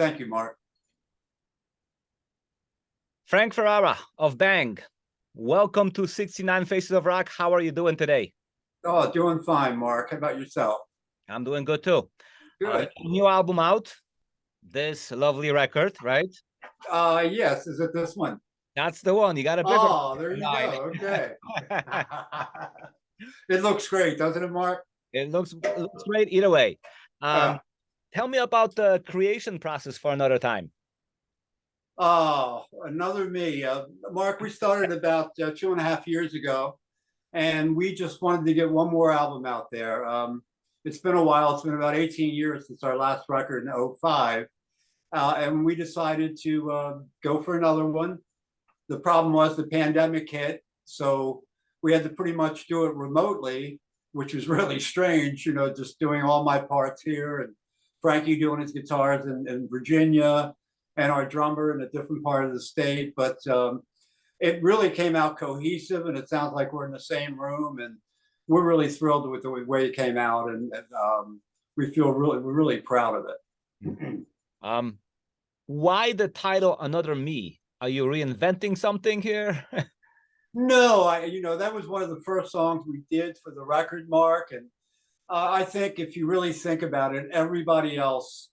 Thank you, Mark. Frank Ferrara of Bang, welcome to 69 Faces of Rock. How are you doing today? Oh, doing fine, Mark. How about yourself? I'm doing good too. Good. New album out, this lovely record, right? Yes. Is it this one? That's the one. You got a bigger Oh, there you go. Okay. It looks great, doesn't it, Mark? It looks great either way. Tell me about the creation process for Another Time. Oh, Another Me. Mark, we started about 2.5 years ago, and we just wanted to get one more album out there. It's been a while. It's been about 18 years since our last record in 2005. And we decided to go for another one. The problem was the pandemic hit, so we had to pretty much do it remotely, which was really strange, just doing all my parts here and Frankie doing his guitars in Virginia and our drummer in a different part of the state. But it really came out cohesive, and it sounds like we're in the same room, and we're really thrilled with the way it came out, and we're really proud of it. Why the title Another Me? Are you reinventing something here? No, that was one of the first songs we did for the record, Mark. And I think if you really think about it, everybody else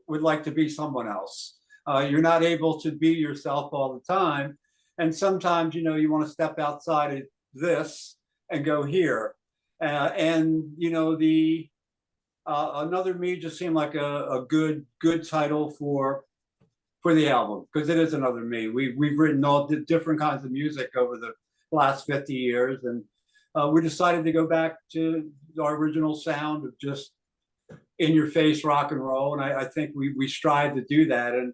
would like to be someone else. You're not able to be yourself all the time. And sometimes, you want to step outside of this and go here. The Another Me just seemed like a good title for the album, because it is another me. We've written all different kinds of music over the last 50 years, and we decided to go back to our original sound of just in-your-face rock and roll, and I think we strive to do that, and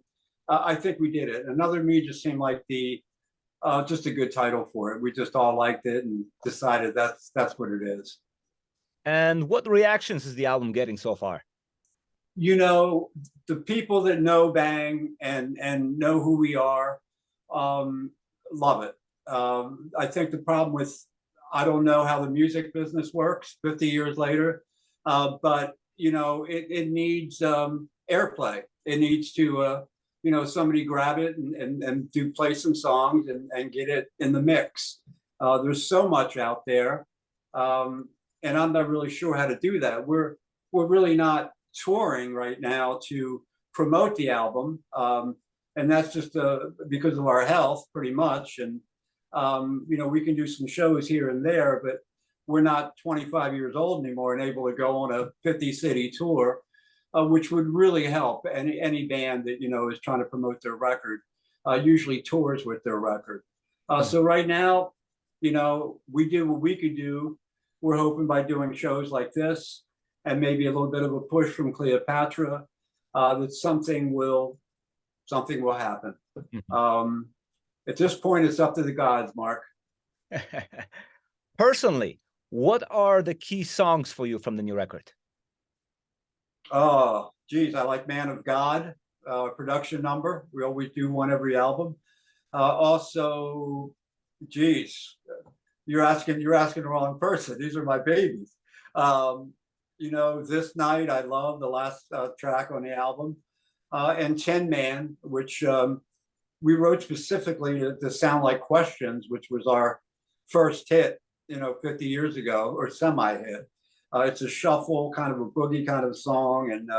I think we did it. Another Me just seemed like just a good title for it. We just all liked it and decided that's what it is. And what reactions is the album getting so far? The people that know Bang and know who we are love it. I think the problem with, I don't know how the music business works 50 years later, but it needs airplay. It needs to somebody grab it and play some songs and get it in the mix. There's so much out there, and I'm not really sure how to do that. We're really not touring right now to promote the album, and that's just because of our health, pretty much. And we can do some shows here and there, but we're not 25 years old anymore and able to go on a 50-city tour, which would really help any band that is trying to promote their record. Usually tours with their record. So right now, we did what we could do. We're hoping by doing shows like this and maybe a little bit of a push from Cleopatra, that something will happen. At this point, it's up to the gods, Mark. Personally, what are the key songs for you from the new record? Oh, geez, I like Man of God, production number. We always do one every album. Also, geez, you're asking the wrong person. These are my babies. This Night, I love the last track on the album, and Tin Man, which we wrote specifically to sound like Questions, which was our first hit, 50 years ago, or semi-hit. It's a shuffle, kind of a boogie kind of song, and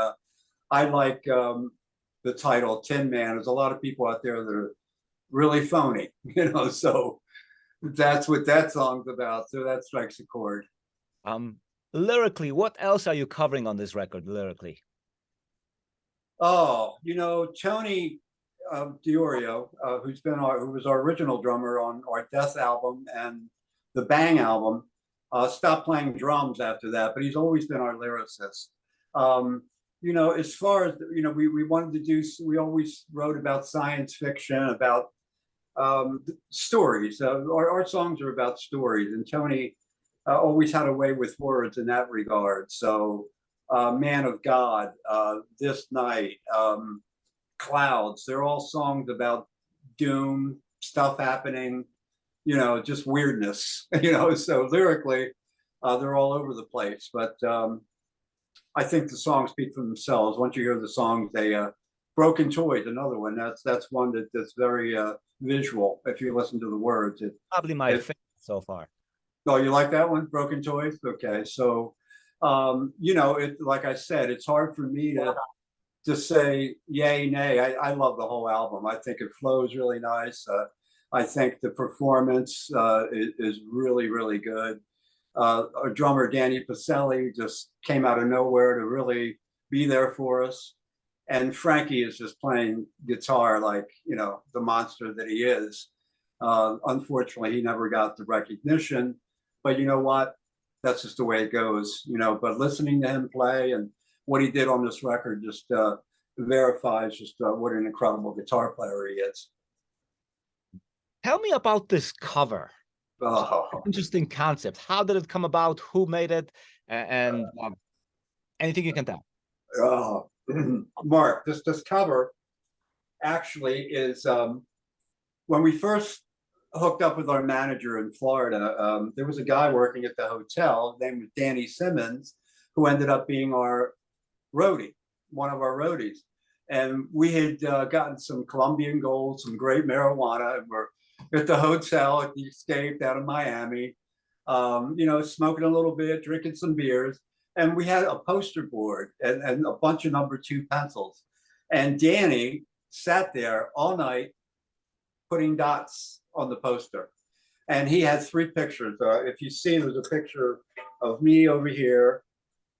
I like the title Tin Man. There's a lot of people out there that are really phony, so that's what that song's about. So that strikes a chord. Lyrically, what else are you covering on this record lyrically? Oh, Tony Diorio, who was our original drummer on our Death album and the Bang album, stopped playing drums after that, but he's always been our lyricist. As far as, we wanted to do, we always wrote about science fiction, about stories. Our songs are about stories, and Tony always had a way with words in that regard. So Man of God, This Night, Clouds, they're all songs about doom, stuff happening, just weirdness, so lyrically, they're all over the place. But I think the songs speak for themselves. Once you hear the songs, they Broken Toys, another one. That's one that's very visual. If you listen to the words, Probably my favorite so far. oh, you like that one, Broken Toys? Okay, so you know, it like I said, it's hard for me to say yay, nay. I love the whole album. I think it flows really nice. I think the performance is really, really good. Our drummer, Danny Pacelli, just came out of nowhere to really be there for us. And Frankie is just playing guitar like, you know, the monster that he is. Unfortunately, he never got the recognition. But you know what? That's just the way it goes, you know. But listening to him play and what he did on this record just verifies just what an incredible guitar player he is. Tell me about this cover. Oh. Interesting concept. How did it come about? Who made it? And anything you can tell. Mark, this cover actually is when we first hooked up with our manager in Florida, there was a guy working at the hotel named Danny Simmons, who ended up being our roadie, one of our roadies. And we had gotten some Colombian gold, some great marijuana, and we're at the hotel at the Escape down in Miami, you know, smoking a little bit, drinking some beers. And we had a poster board and a bunch of #2 pencils. And Danny sat there all night putting dots on the poster. And he had 3 pictures. If you see, there's a picture of me over here,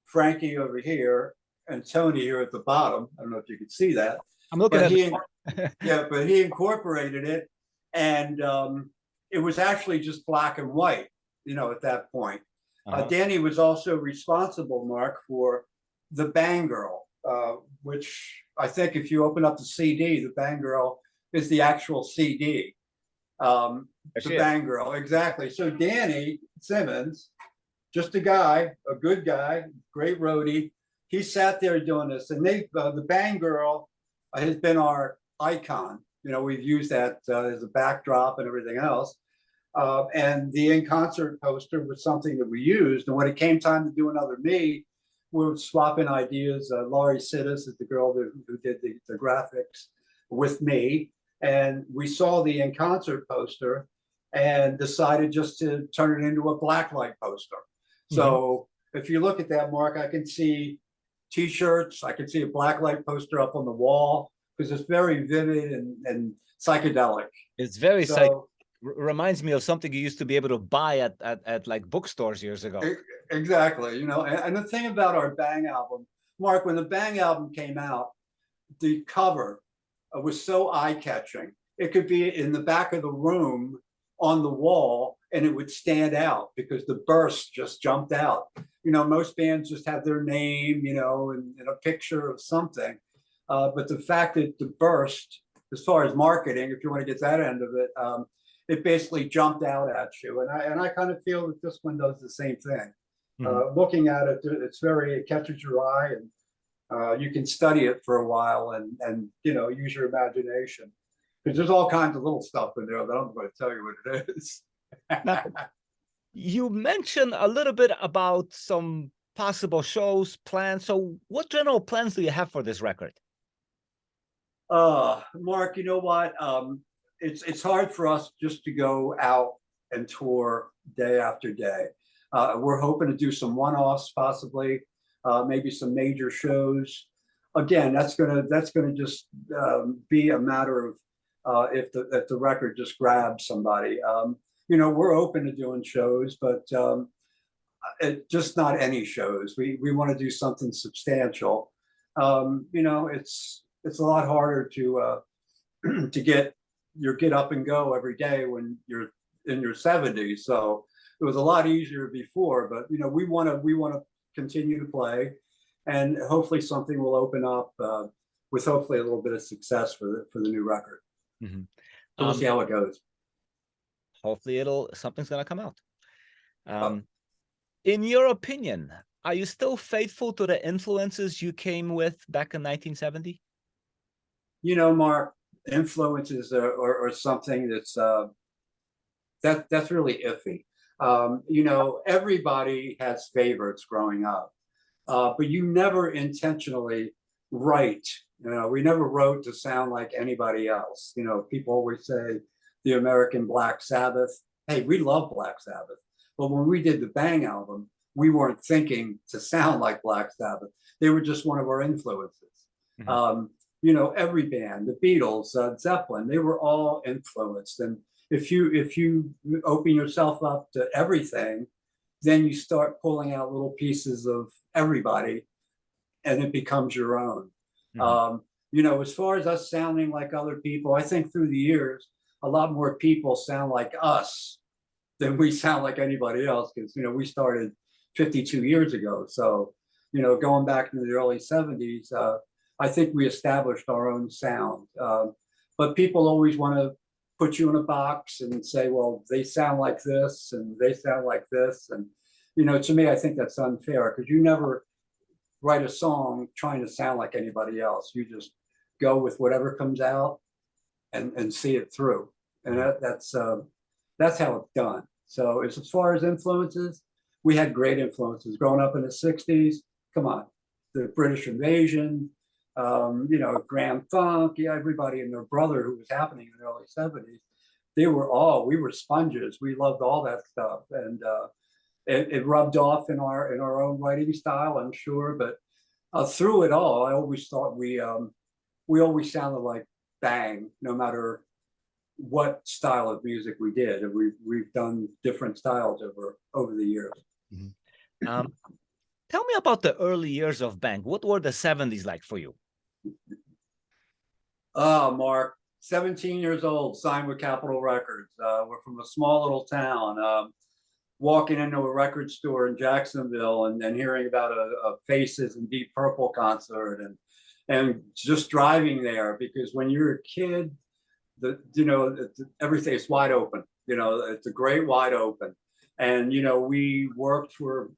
Frankie over here, and Tony here at the bottom. I don't know if you could see that. I'm looking but at yeah, but he incorporated it. And it was actually just black and white, you know, at that point. Danny was also responsible, Mark, for the Bang Girl, which I think if you open up the CD, the Bang Girl is the actual CD. The Bang Girl, exactly. So Danny Simmons, just a guy, a good guy, great roadie. He sat there doing this, and the Bang Girl has been our icon. You know, we've used that as a backdrop and everything else. And the in concert poster was something that we used. And when it came time to do another me, we were swapping ideas. Laurie Sidis is the girl who did the graphics with me. And we saw the in concert poster and decided just to turn it into a blacklight poster. So if you look at that, Mark, I can see T-shirts. I can see a blacklight poster up on the wall because it's very vivid and psychedelic. It's very psychedelic. Reminds me of something you used to be able to buy at like bookstores years ago. Exactly. You know, and the thing about our Bang album, Mark, when the Bang album came out, the cover was so eye-catching. It could be in the back of the room on the wall and it would stand out because the burst just jumped out. You know, most bands just have their name, you know, and a picture of something. But the fact that the burst, as far as marketing, if you want to get that end of it, it basically jumped out at you. And I kind of feel that this one does the same thing. Looking at it, it catches your eye, and you can study it for a while and you know, use your imagination. Because there's all kinds of little stuff in there that I'm going to tell you what it is. Now, you mentioned a little bit about some possible shows, plans. So what general plans do you have for this record? Mark, you know what? It's hard for us just to go out and tour day after day. We're hoping to do some one-offs, possibly, maybe some major shows. Again, that's gonna just be a matter of if the record just grabs somebody. You know, we're open to doing shows, but just not any shows. We want to do something substantial. You know, it's a lot harder to get up and go every day when you're in your 70s. So it was a lot easier before, but you know, we want to continue to play, and hopefully something will open up with hopefully a little bit of success for the new record. So we'll see how it goes. Hopefully something's gonna come out. In your opinion, are you still faithful to the influences you came with back in 1970? You know, Mark, influences are something that's really iffy. You know, everybody has favorites growing up, but you never intentionally write You know, we never wrote to sound like anybody else. You know, people always say the American Black Sabbath. Hey, we love Black Sabbath. But when we did the Bang album, we weren't thinking to sound like Black Sabbath. They were just one of our influences. Mm-hmm. You know, every band, the Beatles, Zeppelin, they were all influenced. And if you open yourself up to everything, then you start pulling out little pieces of everybody, and it becomes your own. Mm-hmm. You know, as far as us sounding like other people, I think through the years, a lot more people sound like us than we sound like anybody else, because, you know, we started 52 years ago. So, you know, going back into the early 70s, I think we established our own sound. But people always want to put you in a box and say, well, they sound like this and they sound like this. And, you know, to me, I think that's unfair, because you never write a song trying to sound like anybody else. You just go with whatever comes out and see it through. And that's how it's done. So as far as influences, we had great influences growing up in the 60s. Come on, the British invasion, you know, Grand Funk, yeah, everybody and their brother who was happening in the early 70s. We were sponges. We loved all that stuff. And it rubbed off in our own writing style, I'm sure. But through it all, I always thought we always sounded like Bang, no matter what style of music we did. And we've done different styles over the years. Mm-hmm. Tell me about the early years of Bang. What were the 70s like for you? Oh, Mark, 17 years old, signed with Capitol Records. We're from a small little town. Walking into a record store in Jacksonville and hearing about a Faces and Deep Purple concert, and just driving there, because when you're a kid, everything is wide open. You know, it's a great wide open. And, you know, we worked for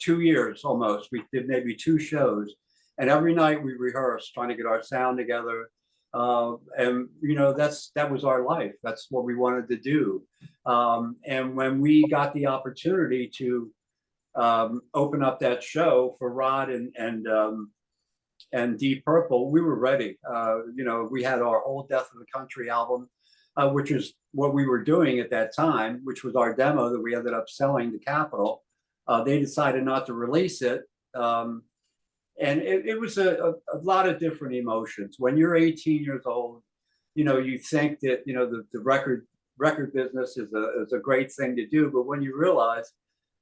2 years almost. We did maybe 2 shows, and every night we rehearsed, trying to get our sound together. And, you know, that was our life. That's what we wanted to do. And when we got the opportunity to open up that show for Rod and Deep Purple, we were ready. You know, we had our whole Death of the Country album, which is what we were doing at that time, which was our demo that we ended up selling to Capitol. They decided not to release it. And it was a lot of different emotions. When you're 18 years old, you know, you think that, you know, the record business is a great thing to do. But when you realize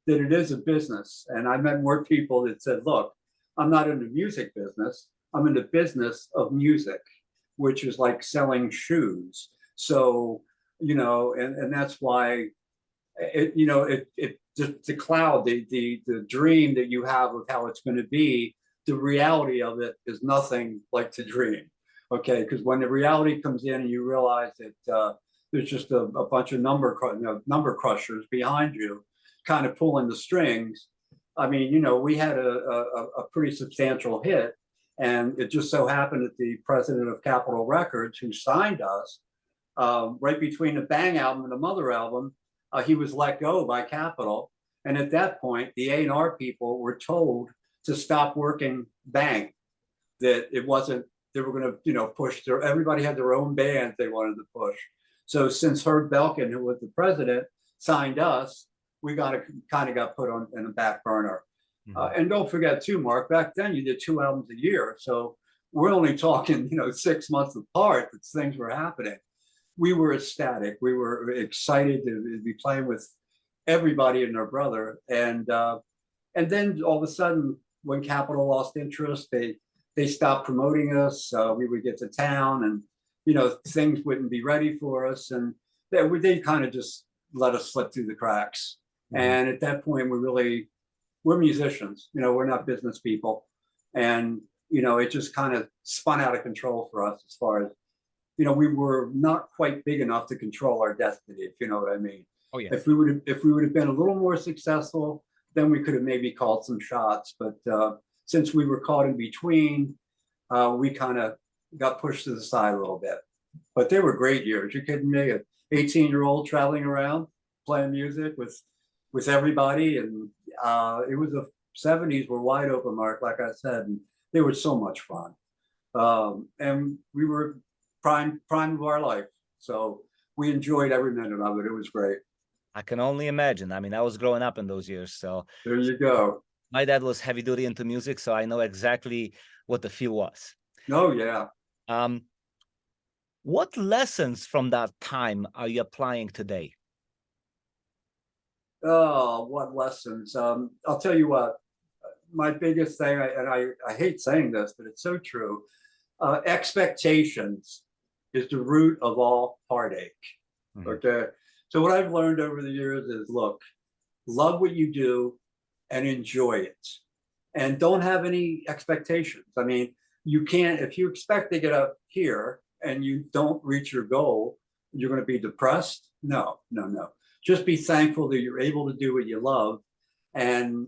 that it is a business, and I met more people that said, look, I'm not in the music business. I'm in the business of music, which is like selling shoes. So, you know, and that's why just the cloud, the dream that you have of how it's going to be, the reality of it is nothing like the dream. Okay, because when the reality comes in and you realize that there's just a bunch of number crushers behind you, kind of pulling the strings. I mean, you know, we had a pretty substantial hit, and it just so happened that the president of Capitol Records, who signed us right between the Bang album and the Mother album, he was let go by Capitol. And at that point, the A&R people were told to stop working Bang, that it wasn't, they were going to, you know, push everybody had their own band they wanted to push. So since Herb Belkin, who was the president, signed us, we kind of got put on in the back burner. Mm-hmm. And don't forget too, Mark, back then you did 2 albums a year. So we're only talking, you know, 6 months apart that things were happening. We were ecstatic. We were excited to be playing with everybody and their brother. And then all of a sudden, when Capitol lost interest, they stopped promoting us. We would get to town, and, you know, things wouldn't be ready for us. And they kind of just let us slip through the cracks. Mm-hmm. And at that point, we're musicians, you know, we're not business people. And, you know, it just kind of spun out of control for us, as far as, you know, we were not quite big enough to control our destiny, if you know what I mean. Oh, yeah. If we would have been a little more successful, then we could have maybe called some shots. But since we were caught in between, we kind of got pushed to the side a little bit. But they were great years. You're kidding me? An 18-year-old traveling around playing music with everybody, and it was the 70s were wide open, Mark, like I said, and they were so much fun. And we were prime of our life. So we enjoyed every minute of it. It was great. I can only imagine. I mean, I was growing up in those years, so There you go. my dad was heavy duty into music, so I know exactly what the feel was. Oh, yeah. What lessons from that time are you applying today? Oh, what lessons? I'll tell you what, my biggest thing, I hate saying this, but it's so true. Expectations is the root of all heartache. Okay. So what I've learned over the years is, look, love what you do and enjoy it. And don't have any expectations. I mean, you can't, if you expect to get up here and you don't reach your goal, you're going to be depressed. No, no, no. Just be thankful that you're able to do what you love and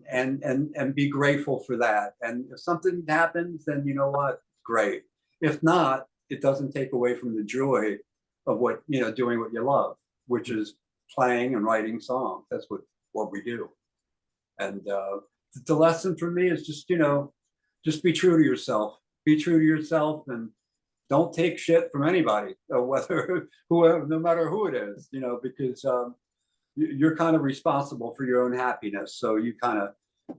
be grateful for that. And if something happens, then you know what? Great. If not, it doesn't take away from the joy of what, you know, doing what you love, which is playing and writing songs. That's what we do. And the lesson for me is just, you know, just be true to yourself. Be true to yourself and don't take shit from anybody, whether whoever, no matter who it is, you know, because you're kind of responsible for your own happiness. So you kind of,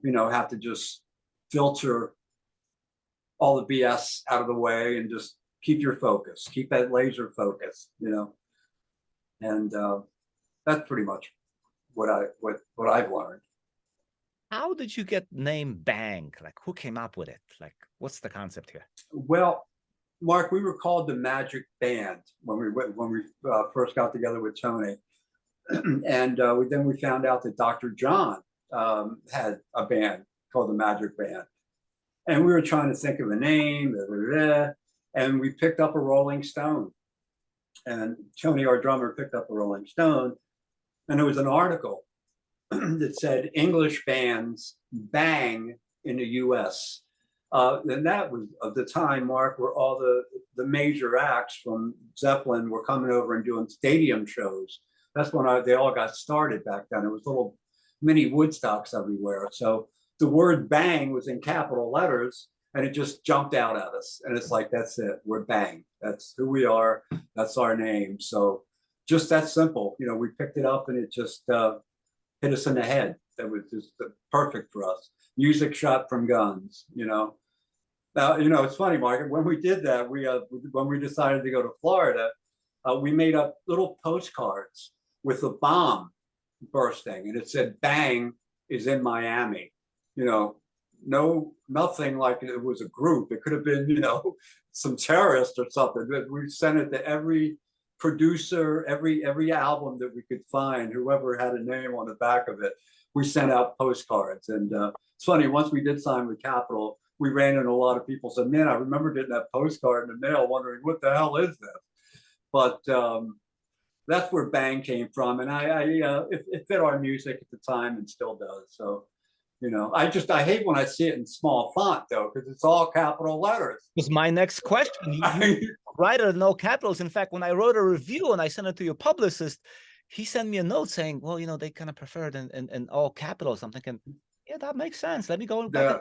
you know, have to just filter all the BS out of the way and just keep your focus, keep that laser focus, you know. And that's pretty much what I've learned. How did you get named Bang? Like, who came up with it? Like, what's the concept here? Well, Mark, we were called the Magic Band when we first got together with Tony, and then we found out that Dr. John had a band called the Magic Band, and we were trying to think of a name, and we picked up a Rolling Stone, and Tony, our drummer, picked up a Rolling Stone, and there was an article that said English bands bang in the U.S. And that was at the time, Mark, where all the major acts from Zeppelin were coming over and doing stadium shows. That's when they all got started back then. It was little mini Woodstocks everywhere. So the word bang was in capital letters and it just jumped out at us. And it's like, that's it, we're Bang. That's who we are, that's our name. So just that simple, you know, we picked it up and it just hit us in the head. That was just perfect for us. Music shot from guns, you know. Now, you know, it's funny, Mark, when we did that, when we decided to go to Florida, we made up little postcards with a bomb bursting and it said, Bang is in Miami. You know, nothing like it was a group. It could have been, you know, some terrorist or something. We sent it to every producer, every album that we could find, whoever had a name on the back of it, we sent out postcards. And it's funny, once we did sign with Capitol, we ran into a lot of people said, man, I remember getting that postcard in the mail wondering what the hell is this? But that's where Bang came from. And it fit our music at the time and still does. So, you know, I hate when I see it in small font though, because it's all capital letters. Was my next question. You write it in no capitals. In fact, when I wrote a review and I sent it to your publicist, he sent me a note saying, well, you know, they kind of prefer it in all capitals. I'm thinking, yeah, that makes sense. Let me go back.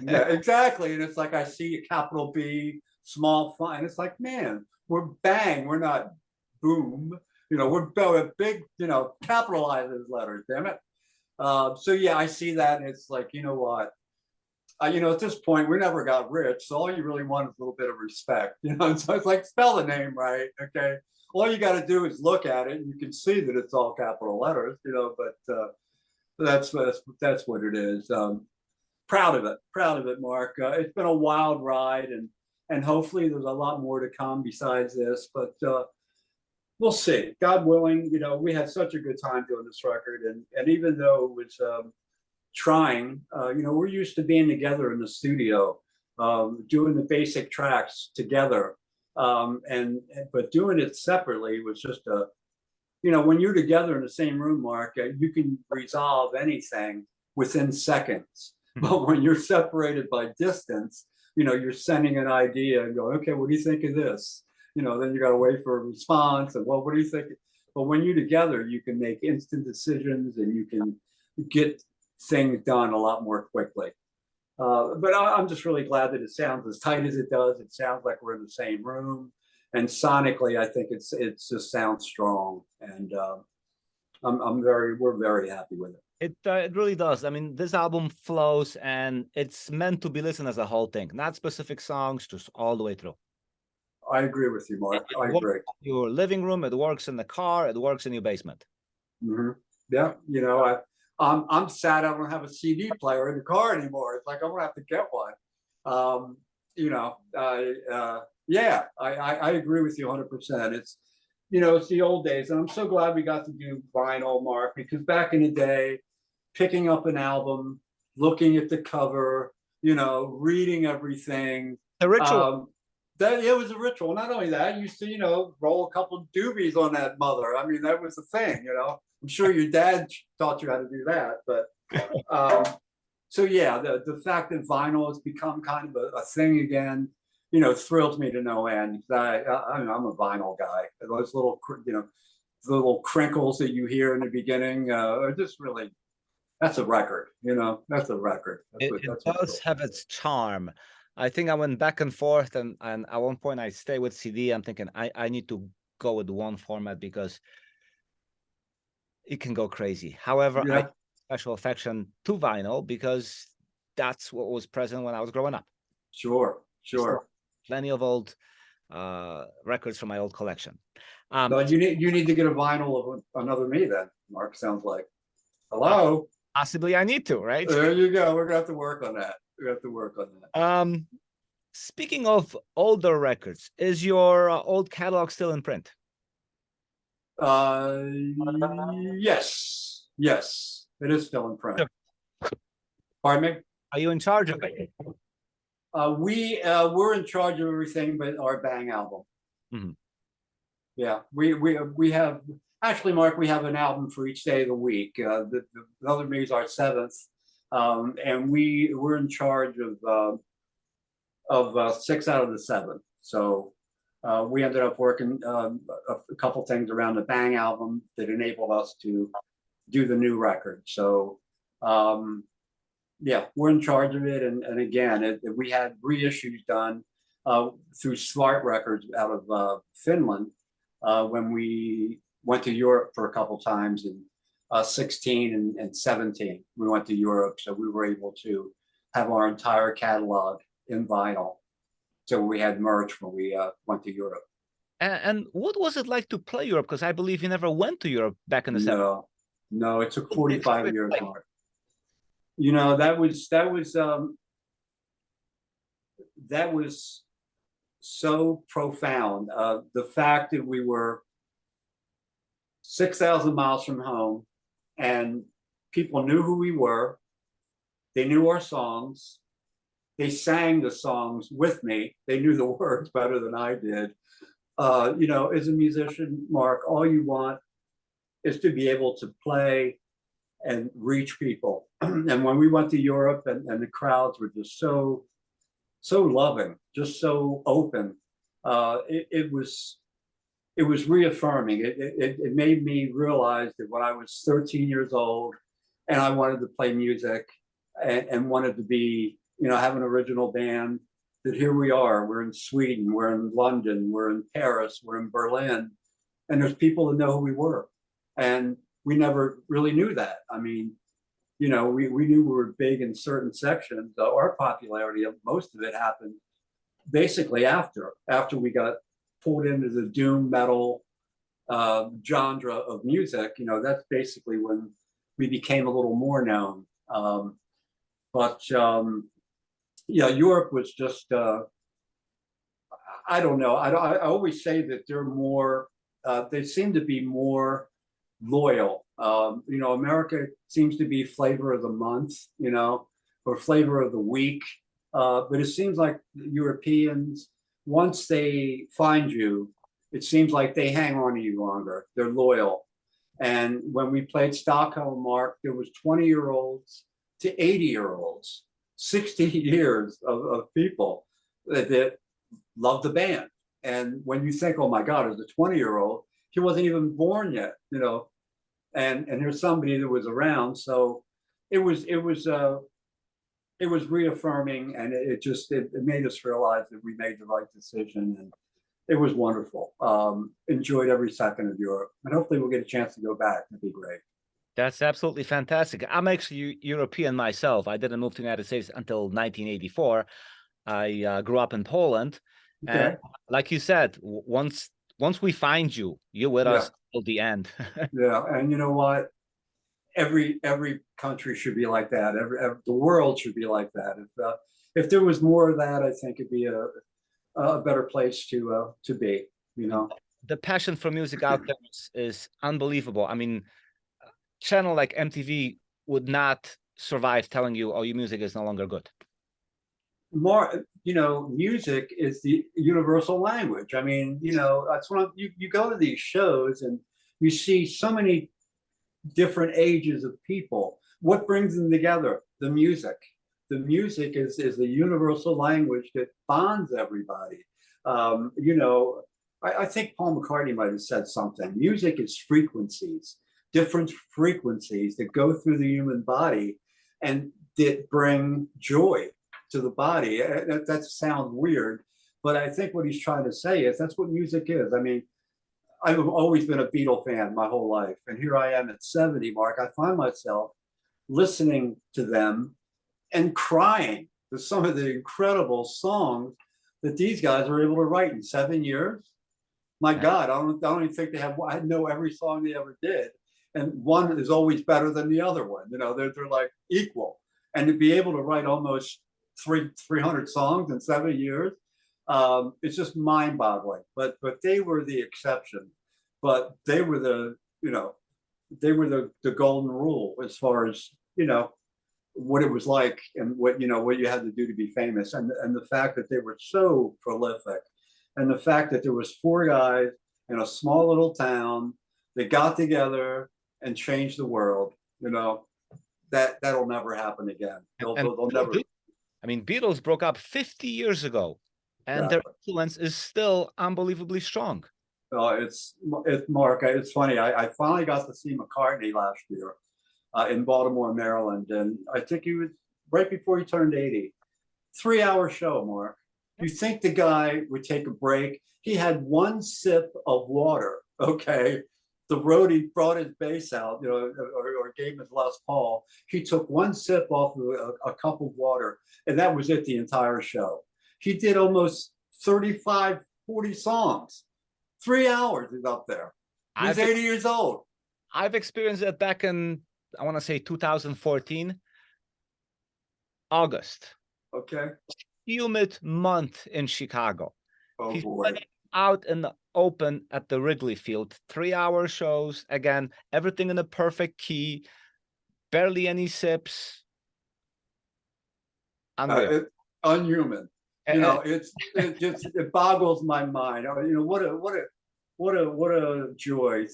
Yeah, exactly. And it's like I see a capital B, small font. And it's like, man, we're Bang. We're not Boom. You know, we're big, you know, capitalized letters, damn it. So yeah, I see that, and it's like, you know what, you know, at this point, we never got rich, so all you really want is a little bit of respect, you know. So it's like, spell the name right, okay. All you got to do is look at it, and you can see that it's all capital letters, you know. But that's what it is. Proud of it, Mark. It's been a wild ride, and hopefully there's a lot more to come besides this, but. We'll see. God willing, you know, we had such a good time doing this record, and even though it was trying, you know, we're used to being together in the studio, doing the basic tracks together, but doing it separately was just you know, when you're together in the same room, Mark, you can resolve anything within seconds. But when you're separated by distance, you know, you're sending an idea and going, okay, what do you think of this? You know, then you got to wait for a response. And well, what do you think? But when you're together, you can make instant decisions and you can get things done a lot more quickly. But I'm just really glad that it sounds as tight as it does. It sounds like we're in the same room, and sonically, I think it's just sounds strong, and we're very happy with it. It really does. I mean, this album flows, and it's meant to be listened as a whole thing, not specific songs, just all the way through. I agree with you, Mark. I agree. In your living room, it works in the car, it works in your basement. Mm-hmm. Yeah, you know, I'm sad I don't have a CD player in the car anymore. It's like I'm gonna have to get one. You know, yeah, I agree with you 100%. It's, you know, it's the old days, and I'm so glad we got to do vinyl, Mark, because back in the day, picking up an album, looking at the cover, you know, reading everything. The ritual. That it was a ritual. Not only that, I used to, you know, roll a couple of doobies on that mother. I mean, that was the thing, you know. I'm sure your dad taught you how to do that, but so yeah, the fact that vinyl has become kind of a thing again, you know, thrills me to no end. I'm a vinyl guy. Those little, you know, the little crinkles that you hear in the beginning are just really, that's a record, you know, that's a record. It does have its charm. I think I went back and forth, and at one point I stay with CD. I'm thinking I need to go with one format because it can go crazy. However, Yeah. I have special affection to vinyl because that's what was present when I was growing up. Sure. Plenty of old records from my old collection. So you need to get a vinyl of Another Me then, Mark. Sounds like. Hello. Possibly I need to, right? There you go. We're gonna have to work on that. Speaking of older records, is your old catalog still in print? Yes, it is still in print. Pardon me? Are you in charge of it? We're in charge of everything but our Bang album. Mm-hmm. Yeah, we have, actually, Mark, we have an album for each day of the week. The Other Me is our 7th, and we're in charge of 6 out of the 7. So we ended up working a couple things around the Bang album that enabled us to do the new record. So yeah, we're in charge of it. And again, we had reissues done through Smart Records out of Finland when we went to Europe for a couple times in 16 and 17. We went to Europe, so we were able to have our entire catalog in vinyl. So we had merch when we went to Europe. And what was it like to play Europe? Because I believe you never went to Europe back in the 70s. No, it took 45 years, Mark. You know, that was so profound. The fact that we were 6,000 miles from home, and people knew who we were. They knew our songs. They sang the songs with me. They knew the words better than I did. You know, as a musician, Mark, all you want is to be able to play and reach people. And when we went to Europe, and the crowds were just so loving, just so open, it was reaffirming. It made me realize that when I was 13 years old and I wanted to play music and wanted to be, you know, have an original band, that here we are. We're in Sweden, we're in London, we're in Paris, we're in Berlin, and there's people that know who we were. And we never really knew that. I mean, you know, we knew we were big in certain sections. Our popularity, most of it happened basically after we got pulled into the doom metal genre of music. You know, that's basically when we became a little more known. Yeah, Europe was just, I don't know. I always say that they're more, they seem to be more loyal. You know, America seems to be flavor of the month, you know, or flavor of the week. But it seems like Europeans, once they find you, it seems like they hang on to you longer. They're loyal. And when we played Stockholm, Mark, there was 20-year-olds to 80-year-olds, 60 years of people that loved the band. And when you think, oh my God, as a 20-year-old, he wasn't even born yet, you know, and here's somebody that was around. So it was it was reaffirming, and it made us realize that we made the right decision, and it was wonderful. Enjoyed every second of Europe, and hopefully we'll get a chance to go back. That'd be great. That's absolutely fantastic. I'm actually European myself. I didn't move to the United States until 1984. I grew up in Poland, and Okay. like you said, once we find you, you're with Yeah. us till the end. Yeah, and you know what? Every country should be like that. The world should be like that. If there was more of that, I think it'd be a better place to be. You know, The passion for music out there is unbelievable. I mean, channel like MTV would not survive telling you, "Oh, your music is no longer good." more, you know, music is the universal language. I mean, you know, that's when you go to these shows and you see so many different ages of people. What brings them together? The music. The music is the universal language that bonds everybody. You know, I think Paul McCartney might have said something. Music is frequencies, different frequencies that go through the human body and that bring joy to the body. That sounds weird, but I think what he's trying to say is that's what music is. I mean, I've always been a Beatle fan my whole life, and here I am at 70, Mark. I find myself listening to them and crying to some of the incredible songs that these guys were able to write in 7 years. My God, I don't even think they have. I know every song they ever did, and one is always better than the other one. You know, they're like equal, and to be able to write almost 300 songs in 7 years, it's just mind-boggling. But they were the exception. But they were the, you know, they were the golden rule as far as, you know, what it was like and what, you know, what you had to do to be famous, and the fact that they were so prolific, and the fact that there was 4 guys in a small little town that got together and changed the world. You know, that'll never happen again. They'll never. I mean, Beatles broke up 50 years ago, and their influence is still unbelievably strong. It's Mark. It's funny. I finally got to see McCartney last year in Baltimore, Maryland, and I think he was right before he turned 80. 3-hour show, Mark. You think the guy would take a break? He had 1 sip of water. Okay, the roadie brought his bass out, you know, or gave him his Les Paul. He took 1 sip off of a cup of water, and that was it the entire show. He did almost 35, 40 songs. 3 hours he's up there. He's 80 years old. I've experienced it back in, I want to say 2014, August. Okay. Humid month in Chicago. Oh He's boy. Out in the open at the Wrigley Field, 3-hour shows. Again, everything in a perfect key, barely any sips. Unhuman. You know, it boggles my mind. You know, what a joy.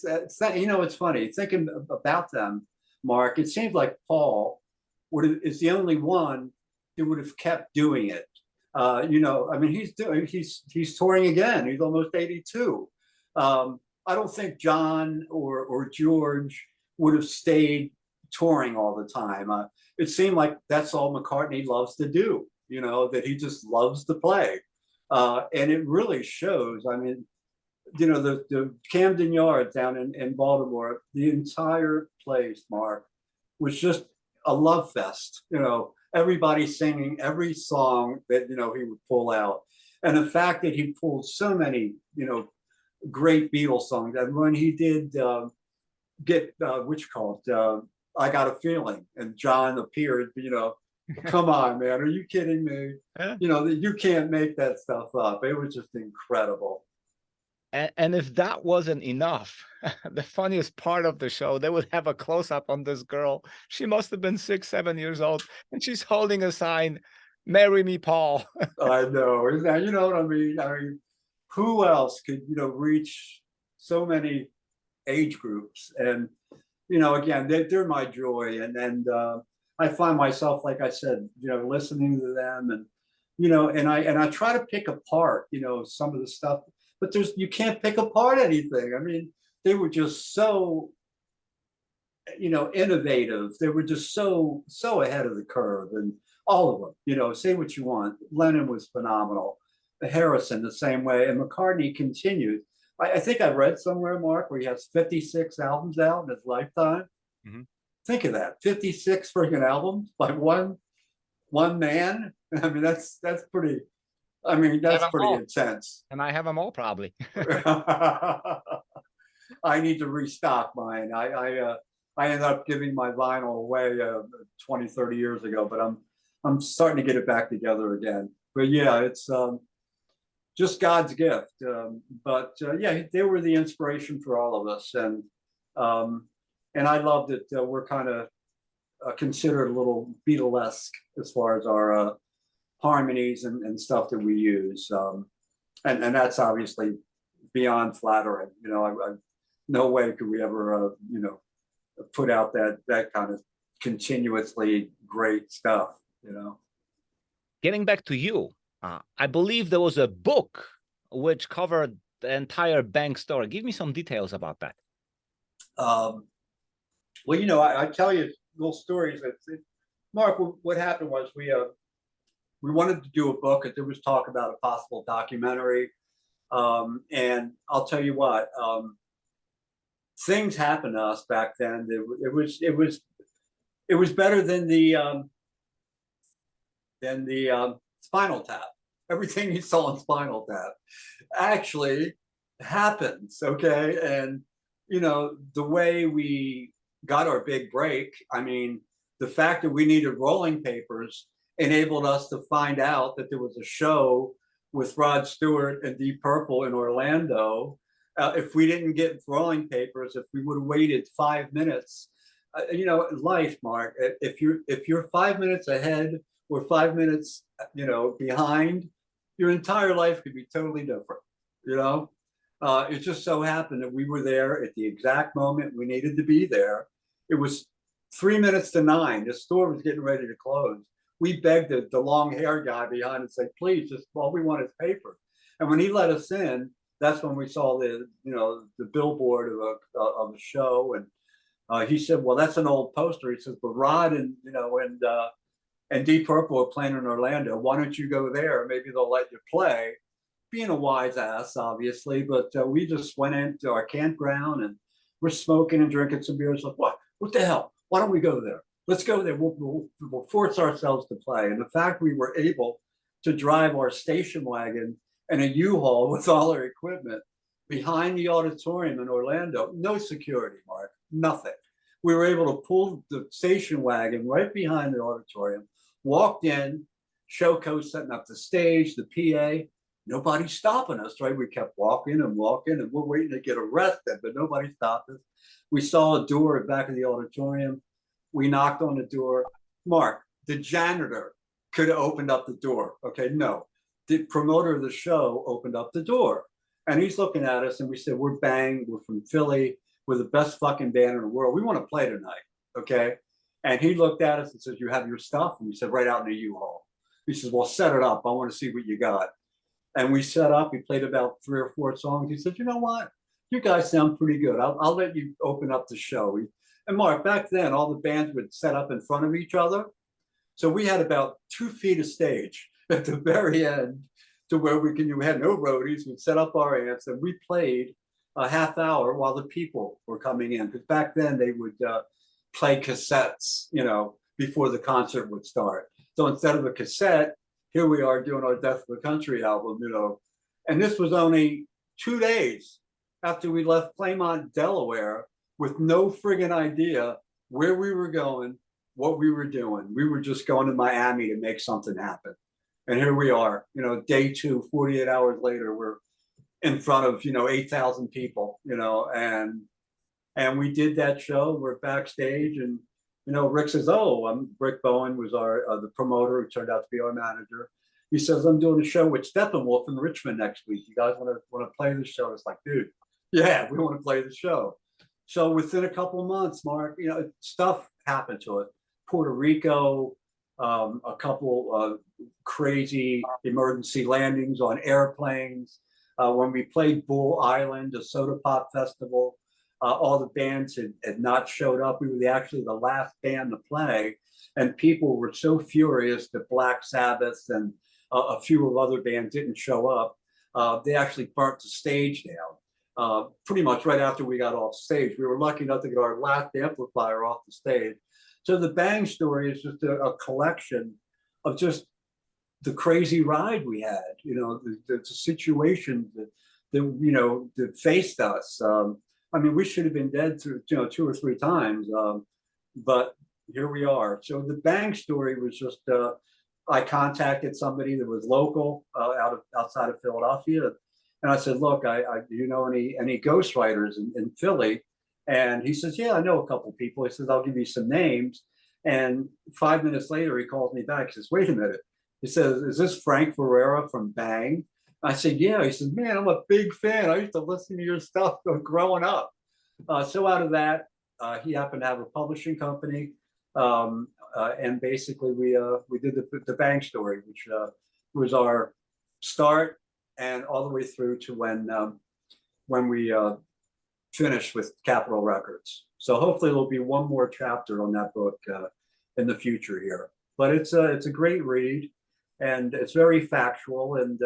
You know, it's funny thinking about them, Mark. It seems like Paul is the only one who would have kept doing it. You know, I mean, he's touring again. He's almost 82. I don't think John or George would have stayed touring all the time. It seemed like that's all McCartney loves to do. You know, that he just loves to play, and it really shows. I mean, you know, the Camden Yards down in Baltimore, the entire place, Mark, was just a love fest. You know, everybody singing every song that, you know, he would pull out, and the fact that he pulled so many, you know, great Beatles songs. And when he did I Got a Feeling, and John appeared, you know. Come on, man. Are you kidding me? Yeah. You know, you can't make that stuff up. It was just incredible. And if that wasn't enough, the funniest part of the show, they would have a close-up on this girl. She must have been 6, 7 years old, and she's holding a sign, "Marry me, Paul." I know. You know what I mean? I mean, who else could, you know, reach so many age groups? And, you know, again, they're my joy. And I find myself, like I said, you know, listening to them, and, you know, and I try to pick apart, you know, some of the stuff, but you can't pick apart anything. I mean, they were just so, you know, innovative. They were just so ahead of the curve, and all of them, you know, say what you want. Lennon was phenomenal. Harrison the same way, and McCartney continued. I think I read somewhere, Mark, where he has 56 albums out in his lifetime. Mhm. Think of that, 56 freaking albums by one man. I mean, that's pretty. I mean, that's pretty intense. And I have them all probably. I need to restock mine. I ended up giving my vinyl away 20, 30 years ago, but I'm starting to get it back together again. But yeah, it's just God's gift. Yeah, they were the inspiration for all of us, and I love that we're kind of considered a little Beatlesque as far as our harmonies and stuff that we use, and that's obviously beyond flattering. You know, I no way could we ever you know, put out that kind of continuously great stuff. You know. Getting back to you, I believe there was a book which covered the entire Bang story. Give me some details about that. Well, you know, I tell you little stories. Mark, what happened was we wanted to do a book, and there was talk about a possible documentary. And I'll tell you what, things happened to us back then. It was better than the Spinal Tap. Everything you saw in Spinal Tap actually happens, okay? And you know, the way we got our big break, I mean, the fact that we needed rolling papers enabled us to find out that there was a show with Rod Stewart and Deep Purple in Orlando. If we didn't get rolling papers, if we would have waited 5 minutes, you know, life, Mark, if you're 5 minutes ahead or 5 minutes, you know, behind, your entire life could be totally different, you know? It just so happened that we were there at the exact moment we needed to be there. It was 3 minutes to 9. The store was getting ready to close. We begged the long hair guy behind and said, please, just all we want is paper. And when he let us in, that's when we saw the, you know, the billboard of a show. And he said, well, that's an old poster. He says, but Rod and, you know, and Deep Purple are playing in Orlando. Why don't you go there? Maybe they'll let you play. Being a wise ass, obviously, but we just went into our campground and we're smoking and drinking some beers. Like, what the hell? Why don't we go there? Let's go there. We'll force ourselves to play. And the fact we were able to drive our station wagon and a U-Haul with all our equipment behind the auditorium in Orlando, no security, Mark, nothing. We were able to pull the station wagon right behind the auditorium, walked in, Showco setting up the stage, the PA. Nobody's stopping us, right? We kept walking and walking, and we're waiting to get arrested, but nobody stopped us. We saw a door at the back of the auditorium. We knocked on the door. Mark, the janitor could have opened up the door. Okay, no. The promoter of the show opened up the door. And he's looking at us, and we said, we're Bang, we're from Philly, we're the best fucking band in the world. We want to play tonight, okay? And he looked at us and said, you have your stuff? And we said, right out in the U-Haul. He says, well, set it up. I want to see what you got. And we set up, we played about 3 or 4 songs. He said, you know what? You guys sound pretty good. I'll let you open up the show. And Mark, back then, all the bands would set up in front of each other. So we had about 2 feet of stage at the very end to where we had no roadies. We'd set up our amps and we played a half hour while the people were coming in. Because back then they would play cassettes, you know, before the concert would start. So instead of a cassette, here we are doing our Death of the Country album, you know. And this was only 2 days after we left Claymont, Delaware, with no friggin' idea where we were going, what we were doing. We were just going to Miami to make something happen. And here we are, you know, day 2, 48 hours later, we're in front of, you know, 8,000 people, you know, and we did that show. We're backstage, and you know, Rick says, oh, Rick Bowen was our the promoter who turned out to be our manager. He says, I'm doing a show with Steppenwolf in Richmond next week. You guys want to play the show? It's like, dude, yeah, we want to play the show. So within a couple of months, Mark, you know, stuff happened to it. Puerto Rico, a couple crazy emergency landings on airplanes. When we played Bull Island, a soda pop festival, All the bands had not showed up. We were actually the last band to play, and people were so furious that Black Sabbath and a few of other bands didn't show up. They actually burnt the stage down pretty much right after we got off stage. We were lucky enough to get our last amplifier off the stage. So the Bang story is just a collection of just the crazy ride we had, you know, the situations that you know, that faced us. I mean, we should have been dead through, you know, 2 or 3 times, but here we are. So the Bang story was just, I contacted somebody that was local, outside of Philadelphia, and I said, look, do you know any ghostwriters in Philly? And he says, yeah, I know a couple people. He says, I'll give you some names. And 5 minutes later, he calls me back. He says, wait a minute. He says, is this Frank Ferrara from Bang? I said, yeah. He said, man, I'm a big fan. I used to listen to your stuff growing up. So out of that, he happened to have a publishing company. And basically we did the Bang story, which was our start and all the way through to when we finished with Capitol Records. So hopefully there'll be one more chapter on that book in the future here. But it's a great read, and it's very factual, and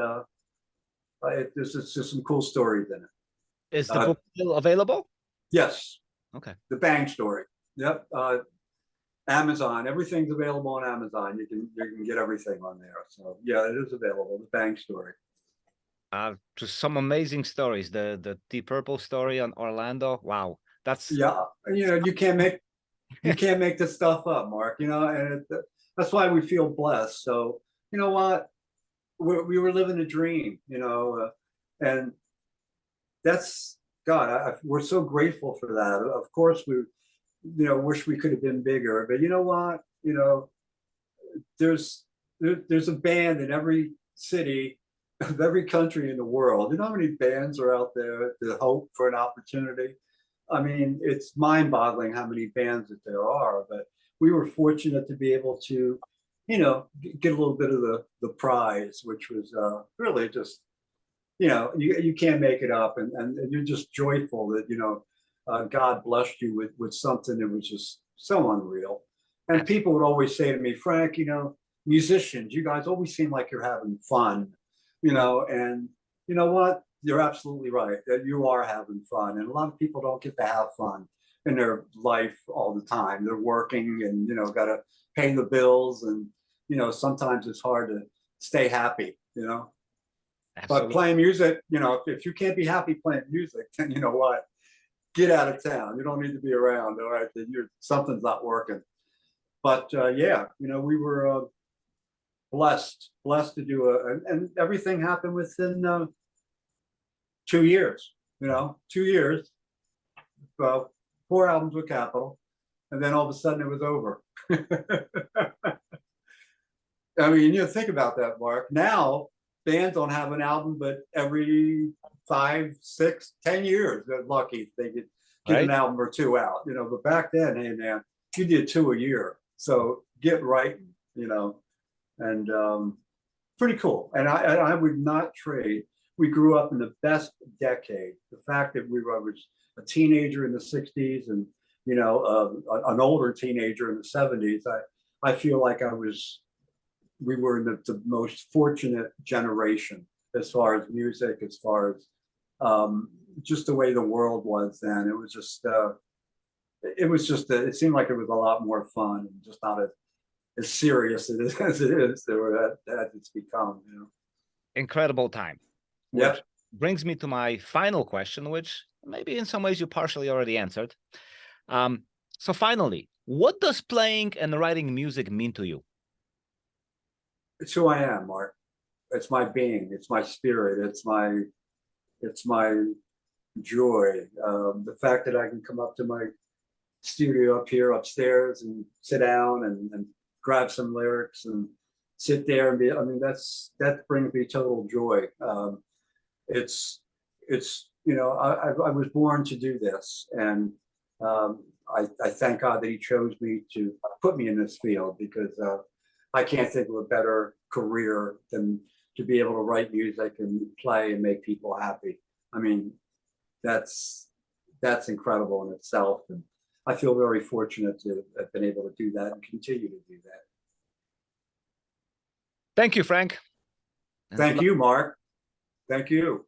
there's just some cool stories in it. Is the book still available? Yes. Okay. The Bang story. Yep. Amazon. Everything's available on Amazon. You can get everything on there. So yeah, it is available. The Bang story. Just some amazing stories. The Deep Purple story on Orlando. Wow, that's yeah. You know, you can't make this stuff up, Mark. You know, and that's why we feel blessed. So you know what, we were living a dream. You know, and that's God. We're so grateful for that. Of course, we, you know, wish we could have been bigger. But you know what, you know, there's a band in every city of every country in the world. You know how many bands are out there that hope for an opportunity? I mean, it's mind-boggling how many bands that there are, but we were fortunate to be able to, you know, get a little bit of the prize, which was really just, you know, you can't make it up, and you're just joyful that, you know, God blessed you with something that was just so unreal. And people would always say to me, Frank, you know, musicians, you guys always seem like you're having fun. You know, and you know what? You're absolutely right that you are having fun. And a lot of people don't get to have fun in their life all the time. They're working and, you know, got to pay the bills. And, you know, sometimes it's hard to stay happy, you know. Absolutely. But playing music, you know, if you can't be happy playing music, then you know what? Get out of town. You don't need to be around. All right. Then something's not working. But yeah, you know, we were blessed to do and everything happened within 2 years. You know, 2 years, 4 albums with Capitol, and then all of a sudden it was over. I mean, you know, think about that, Mark. Now bands don't have an album but every 5, 6, 10 years. They're lucky if they get right. An album or 2 out. You know, but back then, hey man, you did 2 a year. So get writing, you know. And pretty cool. And I would not trade. We grew up in the best decade. The fact that I was a teenager in the 60s and, you know, an older teenager in the 70s, I feel like we were in the most fortunate generation as far as music, as far as just the way the world was then. It was just, it seemed like it was a lot more fun and just not as serious as it is that it's become, you know. Incredible time. Yep. Which brings me to my final question, which maybe in some ways you partially already answered. So finally, what does playing and writing music mean to you? It's who I am, Mark. It's my being. It's my spirit. It's my joy. The fact that I can come up to my studio up here upstairs and sit down and grab some lyrics and sit there and be, I mean, that brings me total joy. It's, you know, I was born to do this, and I thank God that he chose me to put me in this field, because I can't think of a better career than to be able to write music and play and make people happy. I mean, that's that's incredible in itself. And I feel very fortunate to have been able to do that and continue to do that. Thank you, Frank. And Thank you, Mark. Thank you.